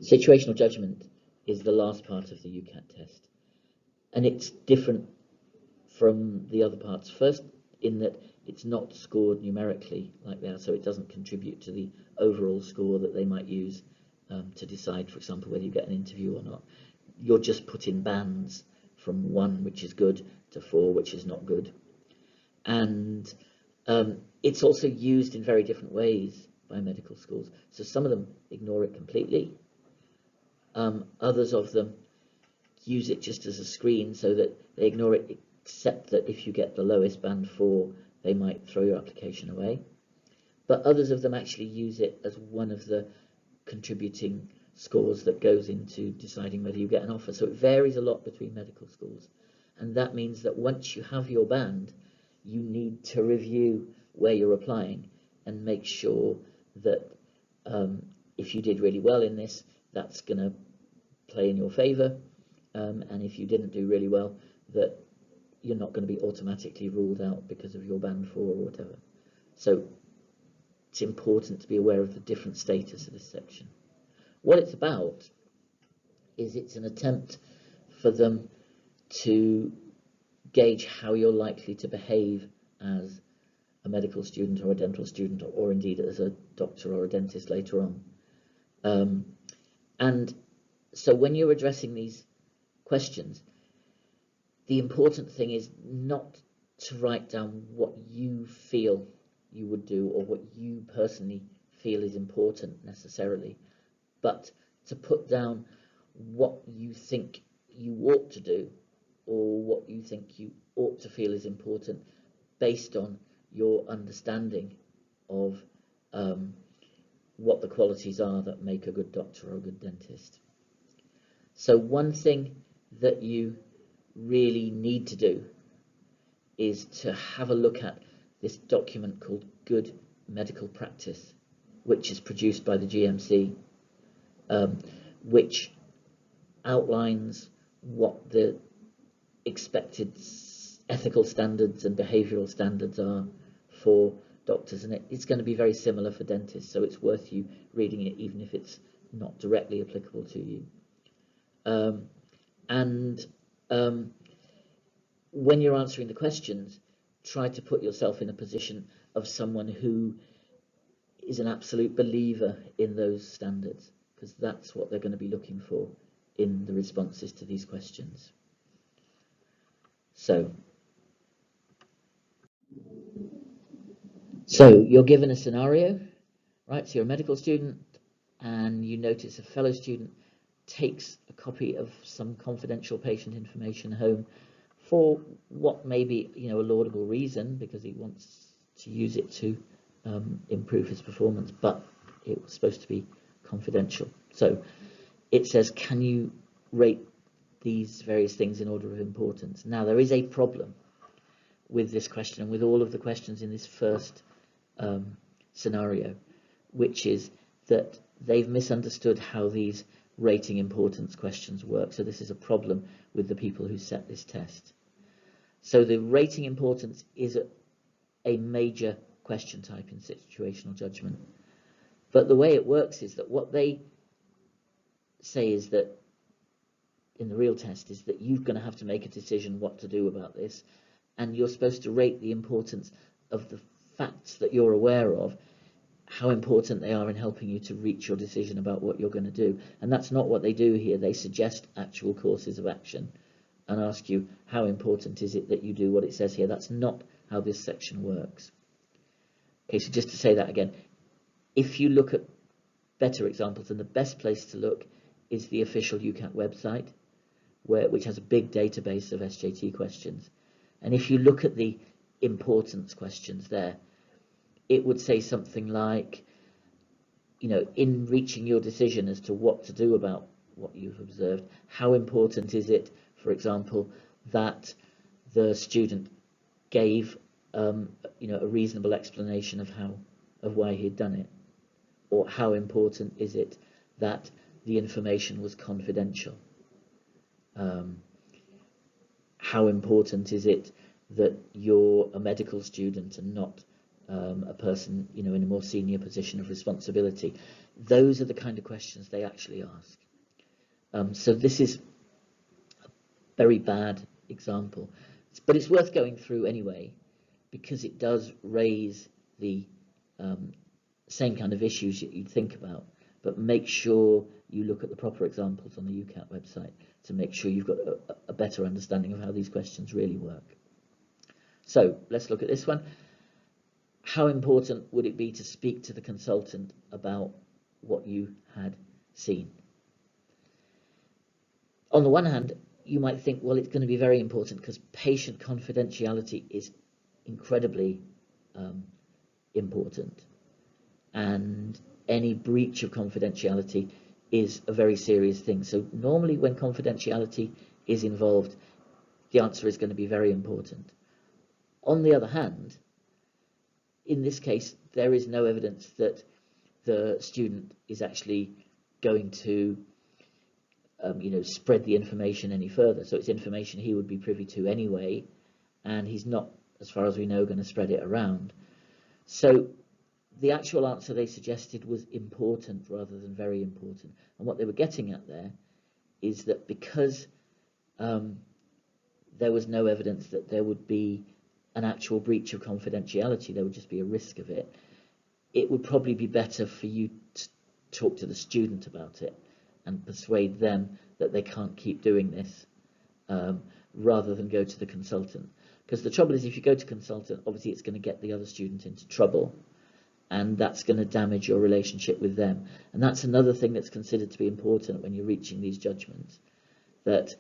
Situational judgment is the last part of the UCAT test, and it's different from the other parts. First, in that it's not scored numerically like that, so it doesn't contribute to the overall score that they might use to decide, for example, whether you get an interview or not. You're just put in bands from 1, which is good, to 4, which is not good. And it's also used in very different ways by medical schools. So some of them ignore it completely. Others of them use it just as a screen, so that they ignore it, except that if you get the lowest band 4, they might throw your application away. But others of them actually use it as one of the contributing scores that goes into deciding whether you get an offer. So it varies a lot between medical schools. And that means that once you have your band, you need to review where you're applying and make sure that if you did really well in this, that's going to play in your favour. And if you didn't do really well, that you're not going to be automatically ruled out because of your band 4 or whatever. So it's important to be aware of the different status of this section. What it's about is it's an attempt for them to gauge how you're likely to behave as a medical student or a dental student, or indeed as a doctor or a dentist later on. And so when you're addressing these questions, the important thing is not to write down what you feel you would do or what you personally feel is important necessarily, but to put down what you think you ought to do or what you think you ought to feel is important based on your understanding of what the qualities are that make a good doctor or a good dentist. So one thing that you really need to do is to have a look at this document called Good Medical Practice, which is produced by the GMC, which outlines what the expected ethical standards and behavioural standards are for doctors, and it's going to be very similar for dentists, so it's worth you reading it even if it's not directly applicable to you. When you're answering the questions, try to put yourself in a position of someone who is an absolute believer in those standards, because that's what they're going to be looking for in the responses to these questions. So you're given a scenario, right? So you're a medical student and you notice a fellow student takes a copy of some confidential patient information home for what may be, a laudable reason, because he wants to use it to improve his performance, but it was supposed to be confidential. So it says, can you rate these various things in order of importance? Now, there is a problem with this question and with all of the questions in this first scenario, which is that they've misunderstood how these rating importance questions work. So this is a problem with the people who set this test. So the rating importance is a major question type in situational judgment. But the way it works is that what they say is that in the real test is that you're going to have to make a decision what to do about this, and you're supposed to rate the importance of the facts that you're aware of, how important they are in helping you to reach your decision about what you're going to do. And that's not what they do here. They suggest actual courses of action and ask you, how important is it that you do what it says here? That's not how this section works. Okay, so just to say that again, if you look at better examples, then the best place to look is the official UCAT website, which has a big database of SJT questions. And if you look at the importance questions there, it would say something like, in reaching your decision as to what to do about what you've observed, how important is it, for example, that the student gave a reasonable explanation of why he'd done it? Or how important is it that the information was confidential? How important is it that you're a medical student and not a person, in a more senior position of responsibility? those are the kind of questions they actually ask. So this is a very bad example, but it's worth going through anyway, because it does raise the same kind of issues that you'd think about, but make sure you look at the proper examples on the UCAT website to make sure you've got a better understanding of how these questions really work. So let's look at this one. How important would it be to speak to the consultant about what you had seen? On the one hand, you might think, well, it's going to be very important because patient confidentiality is incredibly important, and any breach of confidentiality is a very serious thing. So normally when confidentiality is involved, the answer is going to be very important. On the other hand, in this case, there is no evidence that the student is actually going to spread the information any further. So it's information he would be privy to anyway, and he's not, as far as we know, going to spread it around. So the actual answer they suggested was important rather than very important. And what they were getting at there is that because there was no evidence that there would be an actual breach of confidentiality, there would just be a risk of it, it would probably be better for you to talk to the student about it and persuade them that they can't keep doing this, rather than go to the consultant. Because the trouble is, if you go to consultant, obviously it's going to get the other student into trouble, and that's going to damage your relationship with them. And that's another thing that's considered to be important when you're reaching these judgments, that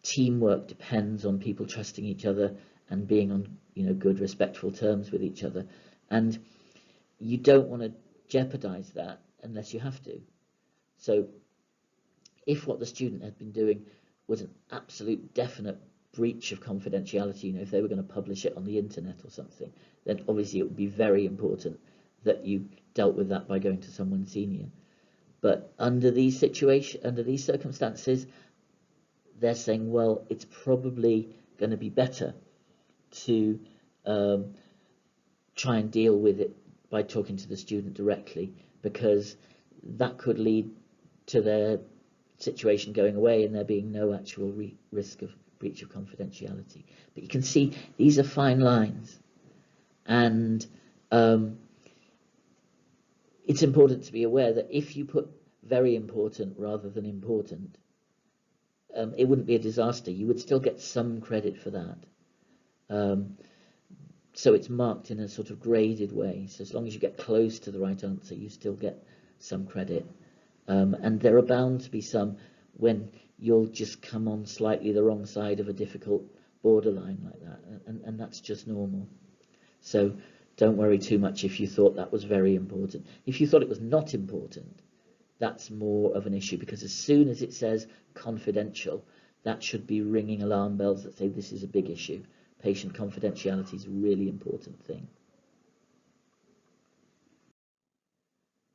teamwork depends on people trusting each other and being on good, respectful terms with each other. And you don't want to jeopardize that unless you have to. So if what the student had been doing was an absolute definite breach of confidentiality, if they were going to publish it on the internet or something, then obviously it would be very important that you dealt with that by going to someone senior. But under these circumstances, they're saying, well, it's probably going to be better to try and deal with it by talking to the student directly, because that could lead to their situation going away and there being no actual risk of breach of confidentiality. But you can see these are fine lines, and it's important to be aware that if you put very important rather than important, it wouldn't be a disaster. You would still get some credit for that. So it's marked in a sort of graded way. So as long as you get close to the right answer, you still get some credit. And there are bound to be some when you'll just come on slightly the wrong side of a difficult borderline like that. And that's just normal. So don't worry too much if you thought that was very important. If you thought it was not important, that's more of an issue, because as soon as it says confidential, that should be ringing alarm bells that say this is a big issue. Patient confidentiality is a really important thing.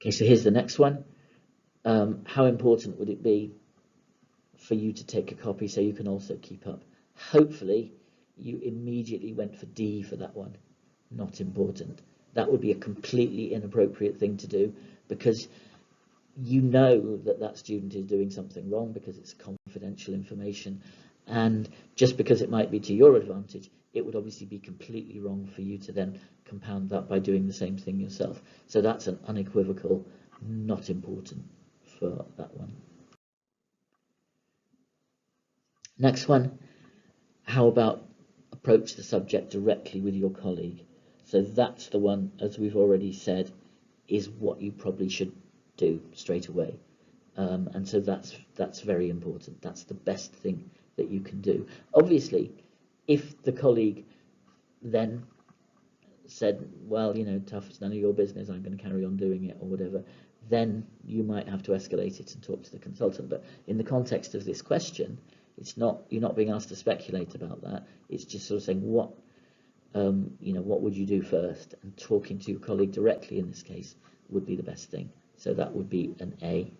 Okay, so here's the next one. How important would it be for you to take a copy so you can also keep up? Hopefully, you immediately went for D for that one. Not important. That would be a completely inappropriate thing to do, because you know that that student is doing something wrong because it's confidential information, and just because it might be to your advantage, it would obviously be completely wrong for you to then compound that by doing the same thing yourself. So that's an unequivocal not important for that one. Next one, how about approach the subject directly with your colleague? So that's the one, as we've already said, is what you probably should do straight away. And so that's very important. That's the best thing that you can do. Obviously, if the colleague then said, well, tough, it's none of your business, I'm going to carry on doing it or whatever, then you might have to escalate it and talk to the consultant. But in the context of this question, you're not being asked to speculate about that. It's just sort of saying what would you do first, and talking to your colleague directly in this case would be the best thing. So that would be an A.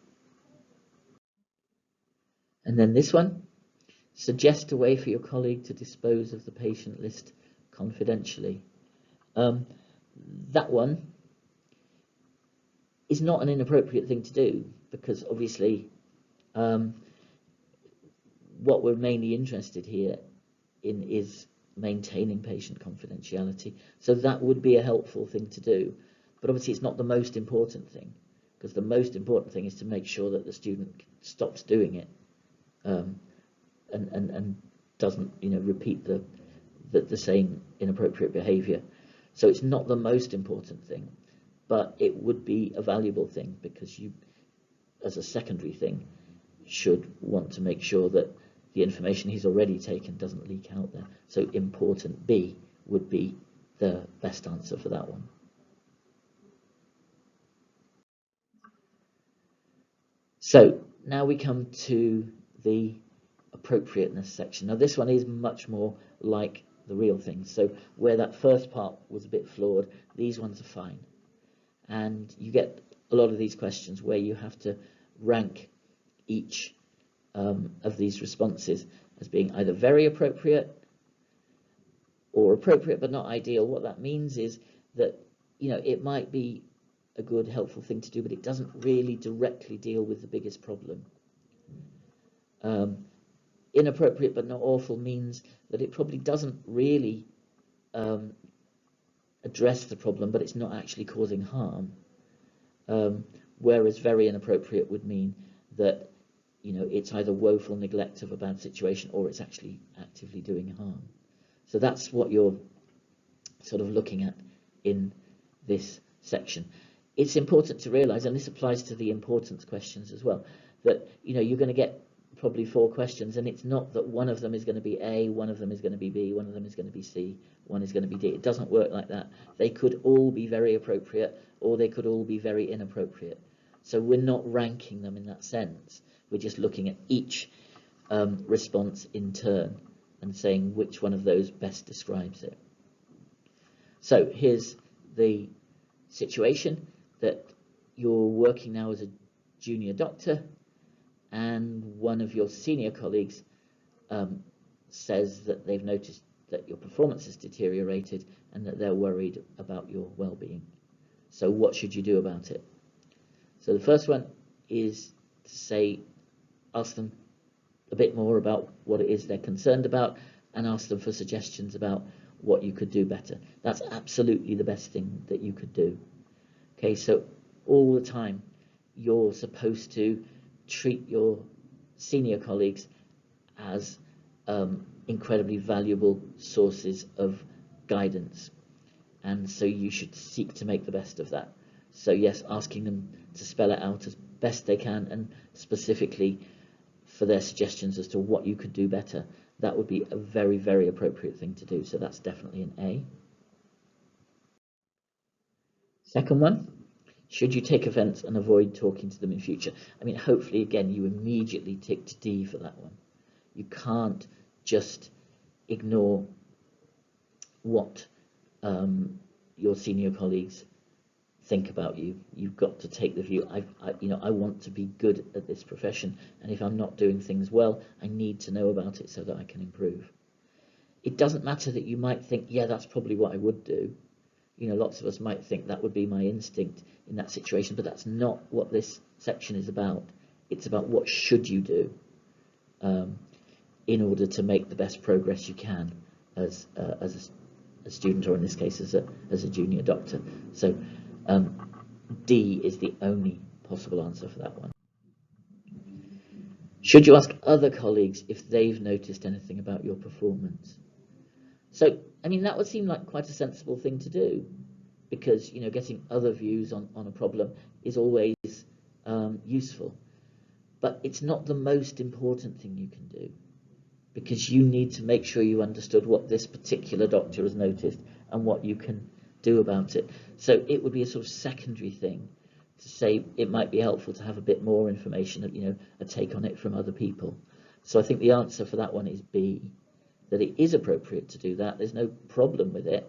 And then this one, suggest a way for your colleague to dispose of the patient list confidentially. That one, is not an inappropriate thing to do, because obviously what we're mainly interested here in is maintaining patient confidentiality. So that would be a helpful thing to do, but obviously it's not the most important thing, because the most important thing is to make sure that the student stops doing it and doesn't, repeat the same inappropriate behaviour. So it's not the most important thing, but it would be a valuable thing, because you, as a secondary thing, should want to make sure that the information he's already taken doesn't leak out there. So important B would be the best answer for that one. So now we come to the appropriateness section. Now this one is much more like the real thing. So where that first part was a bit flawed, these ones are fine. And you get a lot of these questions where you have to rank each of these responses as being either very appropriate or appropriate but not ideal. What that means is that, it might be a good, helpful thing to do, but it doesn't really directly deal with the biggest problem. Inappropriate but not awful means that it probably doesn't really address the problem, but it's not actually causing harm. Whereas very inappropriate would mean that, it's either woeful neglect of a bad situation or it's actually actively doing harm. So that's what you're sort of looking at in this section. It's important to realise, and this applies to the importance questions as well, that you're going to get probably 4 questions, and it's not that one of them is going to be A, one of them is going to be B, one of them is going to be C, one is going to be D. It doesn't work like that. They could all be very appropriate, or they could all be very inappropriate. So we're not ranking them in that sense. We're just looking at each response in turn and saying which one of those best describes it. So here's the situation that you're working now as a junior doctor, and one of your senior colleagues says that they've noticed that your performance has deteriorated and that they're worried about your well-being. So what should you do about it? So the first one is to say, ask them a bit more about what it is they're concerned about, and ask them for suggestions about what you could do better. That's absolutely the best thing that you could do. Okay, so all the time you're supposed to treat your senior colleagues as incredibly valuable sources of guidance, and so you should seek to make the best of that. So yes, asking them to spell it out as best they can, and specifically for their suggestions as to what you could do better, that would be a very, very appropriate thing to do. So that's definitely an A. Second one, should you take offence and avoid talking to them in future? I mean, hopefully, again, you immediately ticked D for that one. You can't just ignore what your senior colleagues think about you. You've got to take the view, I want to be good at this profession, and if I'm not doing things well, I need to know about it so that I can improve. It doesn't matter that you might think, yeah, that's probably what I would do. Lots of us might think that would be my instinct in that situation, but that's not what this section is about. It's about what should you do in order to make the best progress you can as a student, or in this case as a junior doctor. So D is the only possible answer for that one. Should you ask other colleagues if they've noticed anything about your performance? So, I mean, that would seem like quite a sensible thing to do, because, getting other views on a problem is always useful. But it's not the most important thing you can do, because you need to make sure you understood what this particular doctor has noticed and what you can do about it. So it would be a sort of secondary thing to say it might be helpful to have a bit more information, a take on it from other people. So I think the answer for that one is B, that it is appropriate to do that. There's no problem with it,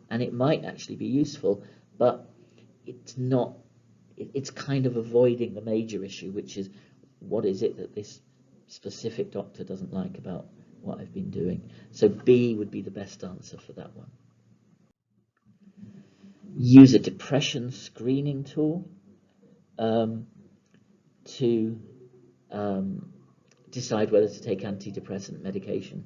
and it might actually be useful, but it's not, it's kind of avoiding the major issue, which is, what is it that this specific doctor doesn't like about what I've been doing? So B would be the best answer for that one. Use a depression screening tool. to decide whether to take antidepressant medication.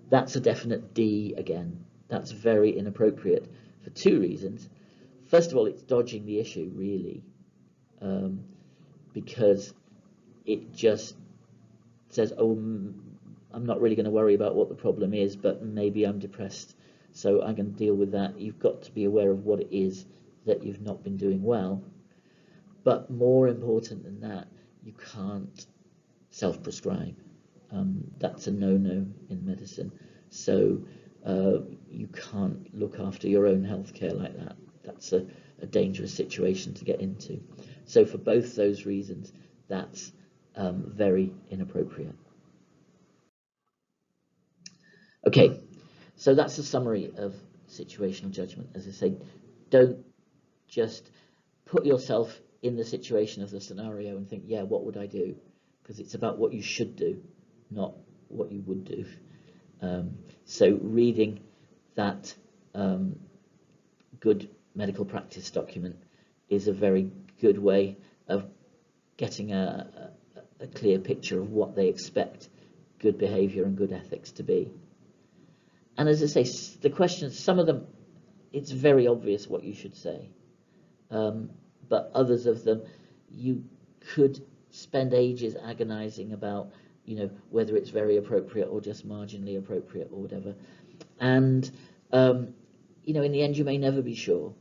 That's a definite D again. That's very inappropriate for two reasons. First of all, it's dodging the issue, really, because it just says, oh, I'm not really going to worry about what the problem is, but maybe I'm depressed, so I'm going to deal with that. You've got to be aware of what it is that you've not been doing well. But more important than that, you can't self-prescribe. That's a no-no in medicine. So you can't look after your own healthcare like that. That's a dangerous situation to get into. So for both those reasons, that's very inappropriate. Okay, so that's a summary of situational judgment. As I say, don't just put yourself in the situation of the scenario and think, yeah, what would I do? Because it's about what you should do, not what you would do. So reading that good medical practice document is a very good way of getting a clear picture of what they expect good behaviour and good ethics to be. And as I say, the questions, some of them, it's very obvious what you should say. But others of them, you could spend ages agonizing about, whether it's very appropriate or just marginally appropriate or whatever. And, in the end, you may never be sure.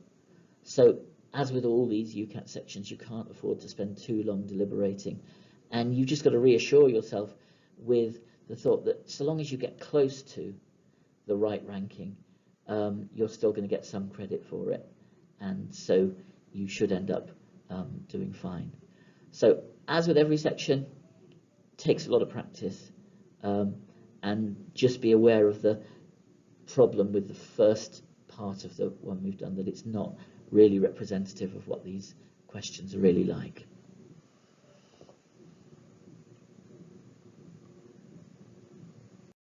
So as with all these UCAT sections, you can't afford to spend too long deliberating. And you've just got to reassure yourself with the thought that so long as you get close to the right ranking, you're still going to get some credit for it. And so you should end up doing fine. So as with every section, it takes a lot of practice, and just be aware of the problem with the first part of the one we've done, that it's not really representative of what these questions are really like.